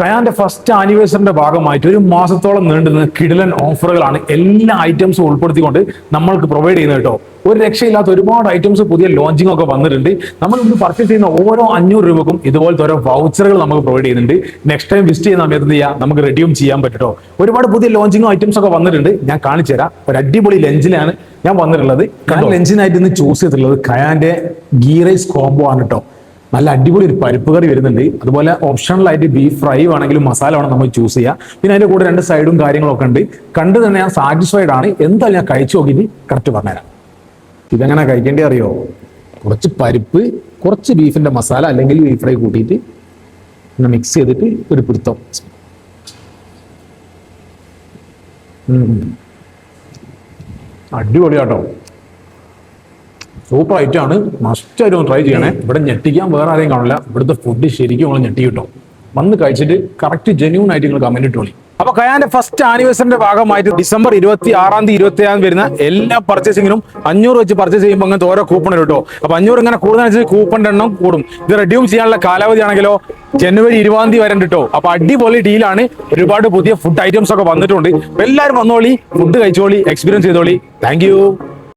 കയാന്റെ first ആനിവേഴ്സറിന്റെ ഭാഗമായിട്ട് ഒരു മാസത്തോളം നീണ്ടുനിന്ന കിടിലൻ ഓഫറുകളാണ് എല്ലാ ഐറ്റംസും ഉൾപ്പെടുത്തിക്കൊണ്ട് നമ്മൾക്ക് പ്രൊവൈഡ് ചെയ്യുന്നത് കേട്ടോ. ഒരു രക്ഷയില്ലാത്ത ഒരുപാട് ഐറ്റംസ് പുതിയ ലോഞ്ചിങ് ഒക്കെ വന്നിട്ടുണ്ട്. നമ്മൾ ഇന്ന് പർച്ചേസ് ചെയ്യുന്ന ഓരോ 500 രൂപക്കും ഇതുപോലത്തെ ഓരോ വൗച്ചറുകൾ നമുക്ക് പ്രൊവൈഡ് ചെയ്യുന്നുണ്ട്. നെക്സ്റ്റ് ടൈം വിസിറ്റ് ചെയ്യുന്ന സമയത്ത് എന്ത് ചെയ്യാം, നമുക്ക് റെഡ്യൂം ചെയ്യാൻ പറ്റും. ഒരുപാട് പുതിയ ലോഞ്ചിങ് ഐറ്റംസ് ഒക്കെ വന്നിട്ടുണ്ട്. ഞാൻ കാണിച്ചു തരാം. ഒരു അടിപൊളി ലഞ്ചിലാണ് ഞാൻ വന്നിട്ടുള്ളത്. ഞാൻ ലഞ്ചിനായിട്ട് ഇന്ന് ചൂസ് ചെയ്തിട്ടുള്ളത് കയാന്റെ ഗീ റൈസ് കോംബോ ആണ് കേട്ടോ. നല്ല അടിപൊളി ഒരു പരിപ്പ് കറി വരുന്നുണ്ട്. അതുപോലെ ഓപ്ഷണലായിട്ട് ബീഫ് ഫ്രൈ വേണമെങ്കിലും മസാല വേണം നമ്മൾ ചൂസ് ചെയ്യാം. പിന്നെ അതിന്റെ കൂടെ 2 സൈഡും കാര്യങ്ങളൊക്കെ ഉണ്ട്. കണ്ടു തന്നെ ഞാൻ സാറ്റിസ്ഫൈഡ് ആണ്. എന്തായാലും ഞാൻ കഴിച്ചു നോക്കിയിട്ട് കറക്റ്റ് പറഞ്ഞുതരാം. ഇതെങ്ങനെ കഴിക്കേണ്ടി അറിയോ? കുറച്ച് പരിപ്പ്, കുറച്ച് ബീഫിന്റെ മസാല അല്ലെങ്കിൽ ബീഫ് ഫ്രൈ കൂട്ടിയിട്ട് മിക്സ് ചെയ്തിട്ട് ഒരു പിടുത്തം. അടിപൊളിയാട്ടോ, സൂപ്പർ ഐറ്റം ആണ്. മസ്റ്റായിട്ട് ഒന്ന് ട്രൈ ചെയ്യണേ. ഇവിടെ ഞെട്ടിക്കാൻ വേറെ ആരെയും കാണില്ല. ഇവിടുത്തെ ഫുഡ് ശരിക്കും നിങ്ങൾ ഞെട്ടി കിട്ടും. വന്ന് കഴിച്ചിട്ട് കറക്റ്റ് ജെന്യൂൻ ആയിട്ട് നിങ്ങൾ കമന്റ് ഇട്ടോളി. അപ്പൊ കയാന്റെ ഫസ്റ്റ് ആനിവേഴ്സറിന്റെ ഭാഗമായിട്ട് ഡിസംബർ 26-ാം തീയതി 27-ാം വരുന്ന എല്ലാ പർച്ചേസിങ്ങിനും 500 വെച്ച് പർച്ചേസ് ചെയ്യുമ്പോൾ അങ്ങനത്തെ ഓരോ കൂപ്പൺ കിട്ടോ. അപ്പൊ 500 ഇങ്ങനെ കൂടുന്നതനുസരിച്ച് കൂപ്പണിന്റെ എണ്ണം കൂടും. ഇത് റെഡ്യൂം ചെയ്യാനുള്ള കാലാവധി ആണെങ്കിലോ ജനുവരി 20-ാം തീയതി വരെ കിട്ടോ. അപ്പൊ അടിപൊളി ഡീലാണ്. ഒരുപാട് പുതിയ ഫുഡ് ഐറ്റംസ് ഒക്കെ വന്നിട്ടുണ്ട്. എല്ലാവരും വന്നോളി, ഫുഡ് കഴിച്ചോളി, എക്സ്പീരിയൻസ് ചെയ്തോളി. Thank U.